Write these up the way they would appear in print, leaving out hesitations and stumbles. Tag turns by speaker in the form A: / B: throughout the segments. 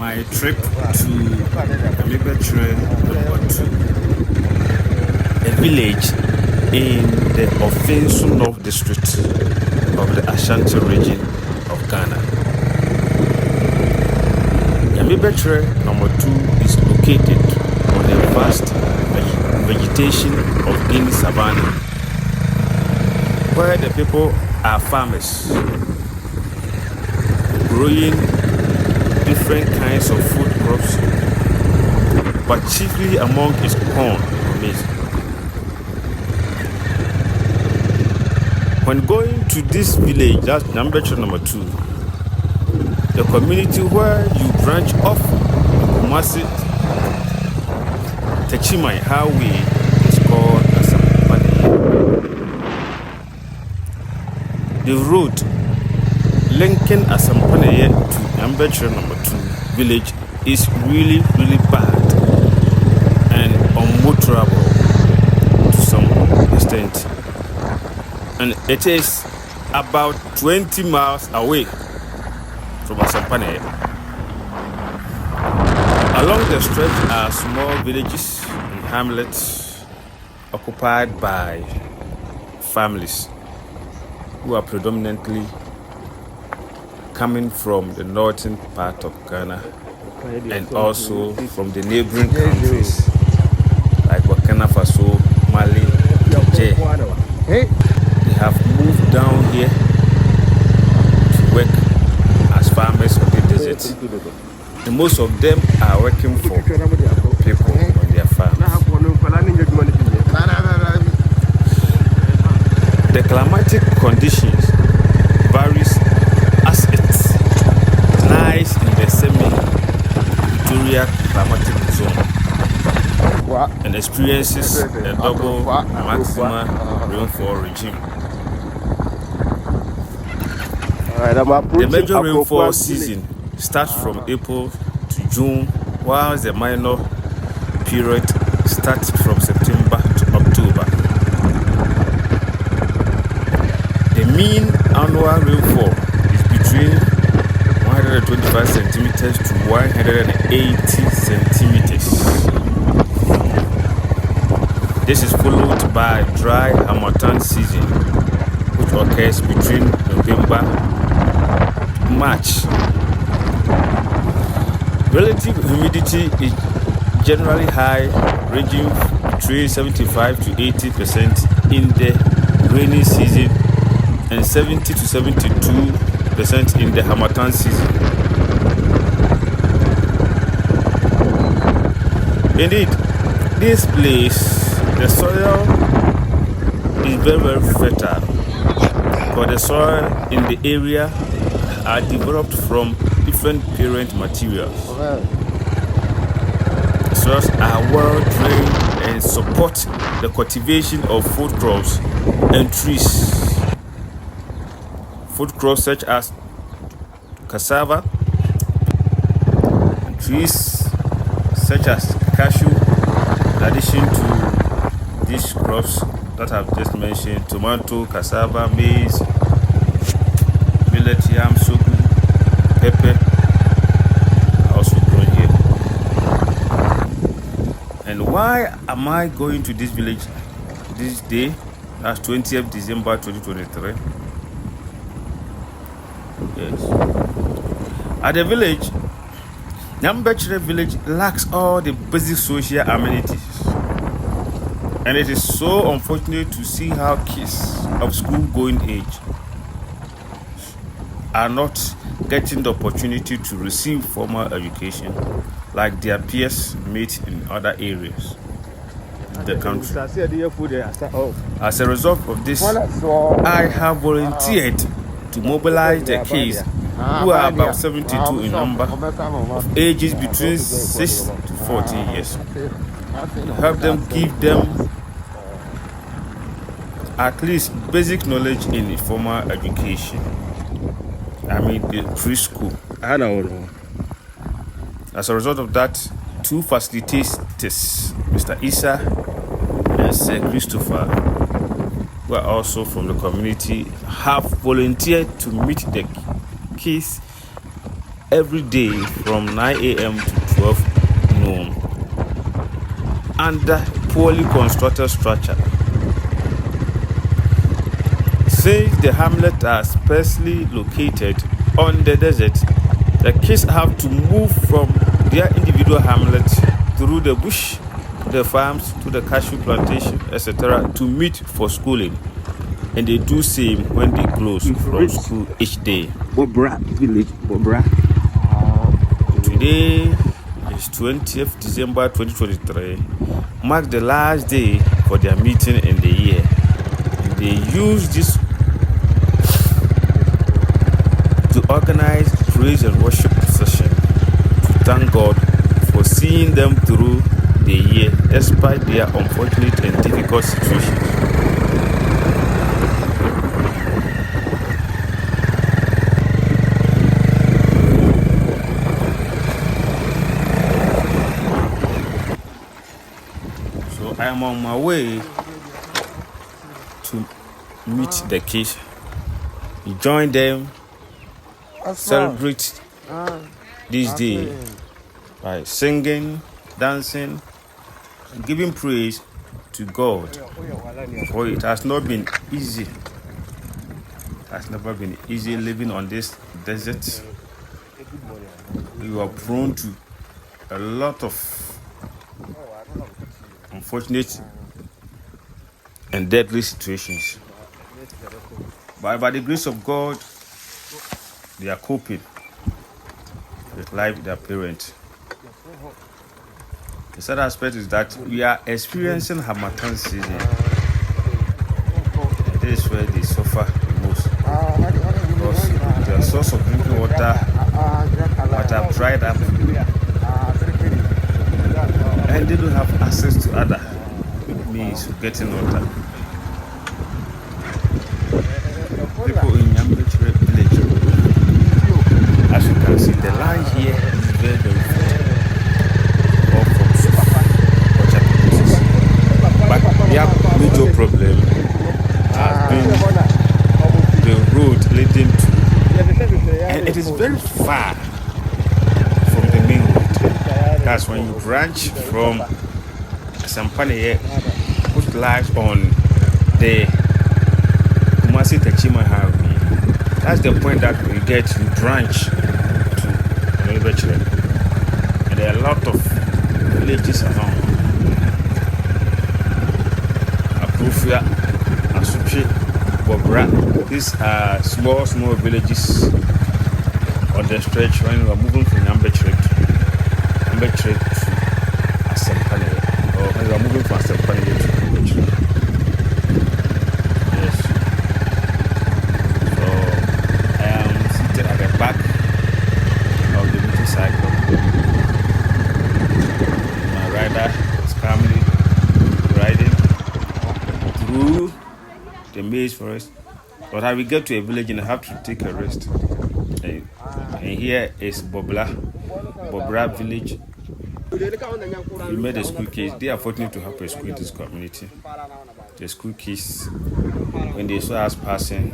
A: My trip to Nyamebekyere number 2, a village in the Offinso North district of the Ashanti region of Ghana. Nyamebekyere number 2 is located on the vast vegetation of Guinea savanna, where the people are farmers, growing different kinds of food crops, but chiefly among is corn or maize. When going to this village, that's Nyamebekyere number 2, the community where you branch off Kumasi Techimai Highway is called Ashanti. The road linking Ashanti to Nyamebekyere number 2 village is really bad and unmotorable to some extent, and it is about 20 miles away from Ashanti. Along the stretch are small villages and hamlets occupied by families who are predominantly coming from the northern part of Ghana and also from the neighboring countries like Burkina Faso, Mali, Niger. They have moved down here to work as farmers on the desert. And most of them are working for people on their farms. The climatic conditions varies as it lies in the semi-equatorial climatic zone and experiences a double maximum rainfall regime. The major rainfall season starts from April to June, while the minor period starts from September to October. The mean annual rainfall is between 125 centimeters to 180 centimeters. This is followed by dry Harmattan season, which occurs between November to March. Relative humidity is generally high, ranging between 75 to 80% in the rainy season and 70 to 72% in the Harmattan season. Indeed, this place, the soil is very fertile, because the soil in the area are developed from different parent materials. The soils are well drained and support the cultivation of food crops and trees. Food crops such as cassava, and trees such as cashew, in addition to these crops that I've just mentioned: tomato, cassava, maize, millet, yam, sorghum, pepper are also grown here. And why am I going to this village this day? That's 20th December 2023. Yes. At the village, Nyamebekyere village lacks all the basic social amenities. And it is so unfortunate to see how kids of school-going age are not getting the opportunity to receive formal education like their peers meet in other areas of the country. As a result of this, I have volunteered to mobilize the kids who are about 72 in number, of ages between 6 to 14 years, to help them, give them at least basic knowledge in formal education. I mean the preschool. As a result of that, 2 facilitators, Mr. Issa and Sir Christopher, who are also from the community, have volunteered to meet the kids every day from 9 a.m. to 12 noon under poorly constructed structure. Since the hamlets are sparsely located on the desert, the kids have to move from their individual hamlets through the bush, the farms, to the cashew plantation, etc., to meet for schooling. And they do same when they close from school each day.
B: Bobra village, Bobra.
A: Today is 20th December 2023, marks the last day for their meeting in the year. And they use this to organize praise and worship session to thank God for seeing them through the year despite their unfortunate and difficult situations. So I am on my way to meet the kids, join them, celebrate this day by singing, dancing, and giving praise to God. For it has not been easy. It has never been easy living on this desert. We were prone to a lot of unfortunate and deadly situations. But by the grace of God, they are coping with life with their parents. The sad aspect is that we are experiencing Harmattan season. And this is where they suffer the most. Because their source of drinking water might have dried up. And they don't have access to other means of getting water. People in Nyamebekyere village, as you can see, the line here is very, very full. All from Sofa, but their major problem has been the road leading to, and it is very far from the main road. That's when you branch from Sampane, put lights on the Kumasi Techima Highway. That's the point that we get to branch to Nyamebekyere. And there are a lot of villages around. Aprofia, Asupche, Bobra. These are small villages on the stretch when we are moving from Nyamebekyere to Asempane, or when we are moving from Asempane to Nyamebekyere. Yes. So I am seated at the back of the motorcycle. My rider is calmly riding through the maize forest. But I will get to a village and I have to take a rest. And here is Bobra village. We made a school case. They are fortunate to have a school in this community. The school kids, when they saw us passing,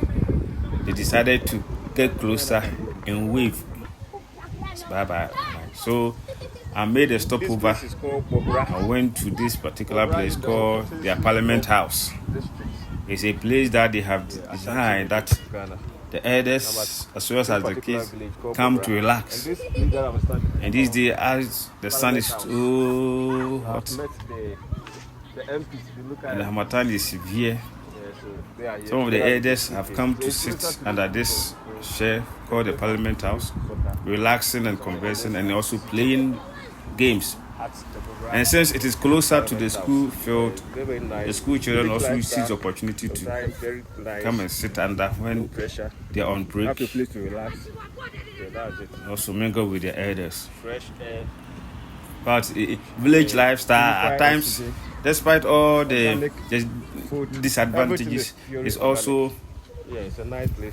A: they decided to get closer and wave. Bye. So I made a stopover. I went to this particular place called their Parliament House. It's a place that they have designed that the elders as well as the kids come to relax. And this day, as the sun is too hot and the Harmattan is severe, some of the elders have come to sit under this chair called the Parliament House, relaxing and conversing and also playing games. And since it is closer to the school field, the school children also seize the opportunity to come and sit under when they are on break. Also mingle with the elders. But village lifestyle at times, despite all the disadvantages, is also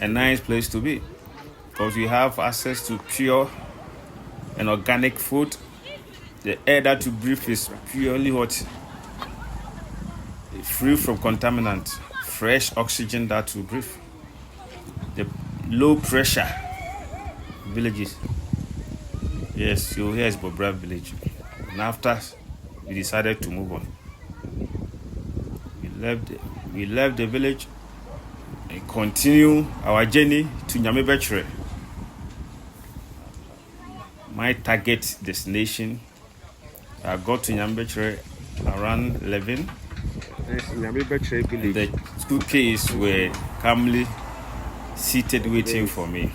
A: a nice place to be, because we have access to pure and organic food. The air that you breathe is purely free from contaminants, fresh oxygen that you breathe. The low pressure villages Yes, so here is Bobra village. And after we decided to move on, we left the village and continue our journey to Nyamebekyere. My target destination, I got to Nyamebekyere around 11.
B: Nyamebekyere village.
A: The school kids were calmly seated waiting for me.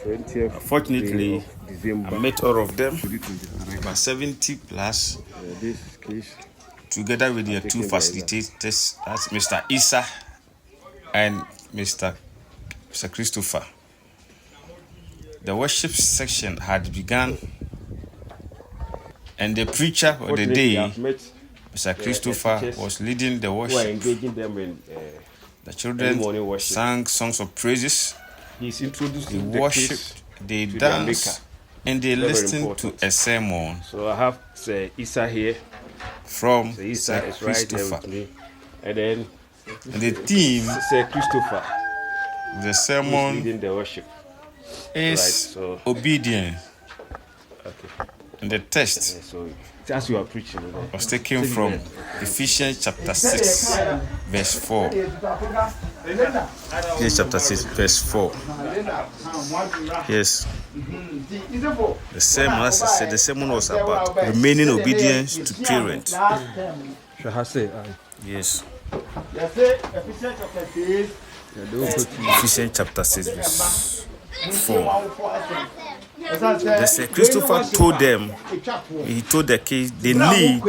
B: 20th
A: Fortunately,
B: December.
A: I met all of them, about 70 plus,
B: This case.
A: together with their two facilitators, that's Mr. Issa and Mr. Christopher. The worship section had begun, and the preacher of the day, Mr. Christopher, was leading the worship.
B: Engaging them in
A: The children sang songs of praises.
B: he's introduced
A: They
B: the
A: worshipped, they
B: to
A: danced, and they
B: Very
A: listened to
B: important.
A: a sermon
B: So I have Issa here.
A: from
B: So Issa
A: Sir
B: is right there
A: Christopher.
B: with me. And then
A: And the theme
B: Sir Christopher
A: of the
B: is
A: sermon
B: leading the worship.
A: is
B: so-
A: obedience.
B: Okay.
A: And the text
B: So as you are preaching,
A: was taken from Ephesians chapter 6, verse 4. Ephesians chapter 6, verse 4. Yes. The sermon, as I said, the sermon was about remaining obedience to parents. Yes. Ephesians chapter 6, verse 4. The Sir Christopher told them, he told the kids they need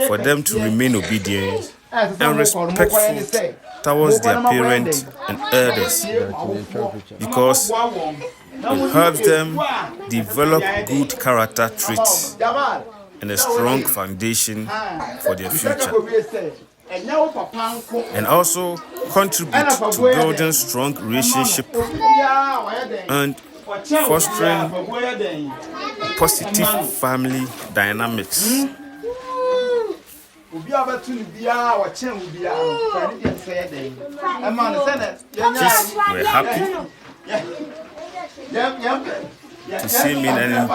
A: for them to remain obedient and respectful towards their parents and elders, because it helps them develop good character traits and a strong foundation for their future, and also contribute to building strong relationship and fostering positive family dynamics. Kids were happy to see me, and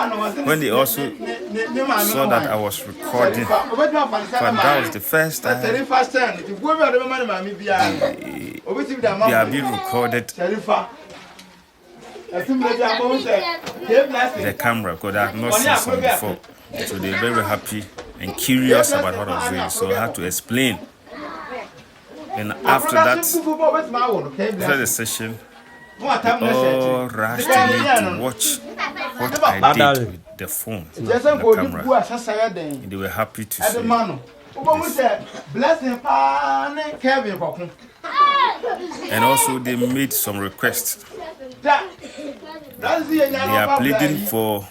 A: when they also saw that I was recording, but that was the first time they are being recorded. The camera, because I have not seen some before, so they're very happy and curious about what I was doing, so I had to explain. And after that, after the session, they all rushed to me to watch what I did with the phone and the camera, and they were happy to see this. And also they made some requests. They are pleading for,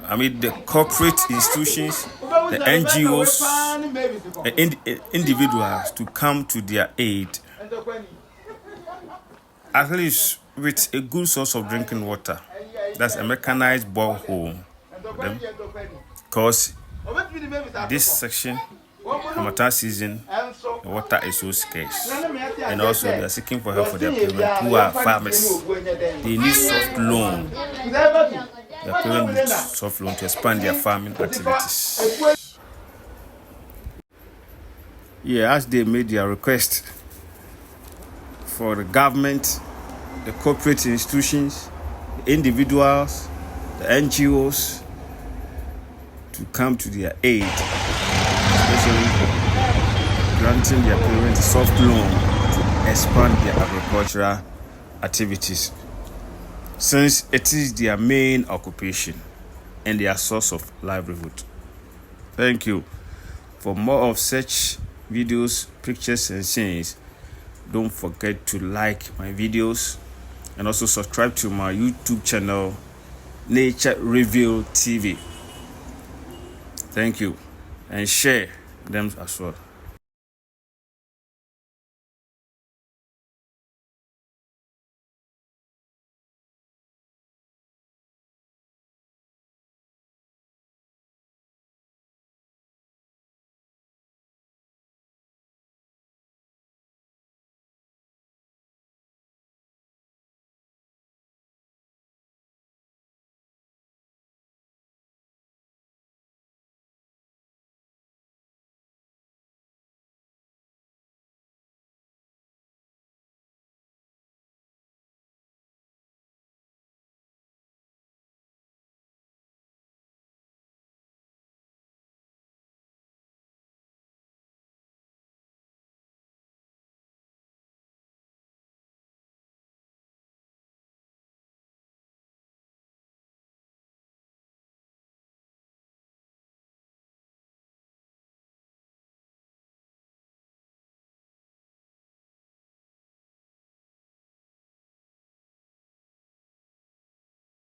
A: the corporate institutions, the NGOs, the individuals to come to their aid, at least with a good source of drinking water. That's a mechanized borehole. Because this section, Harmattan season, the water is so scarce. And also they are seeking for help for their parents who are farmers. They need soft loan. Their parents need soft loan to expand their farming activities. Yeah, as they made their request for the government, the corporate institutions, the individuals, the NGOs to come to their aid, especially granting their parents a soft loan to expand their agricultural activities, since it is their main occupation and their source of livelihood. Thank you. For more of such videos, pictures and scenes, don't forget to like my videos and also subscribe to my YouTube channel, Nature Reveal TV. Thank you, and share them as well.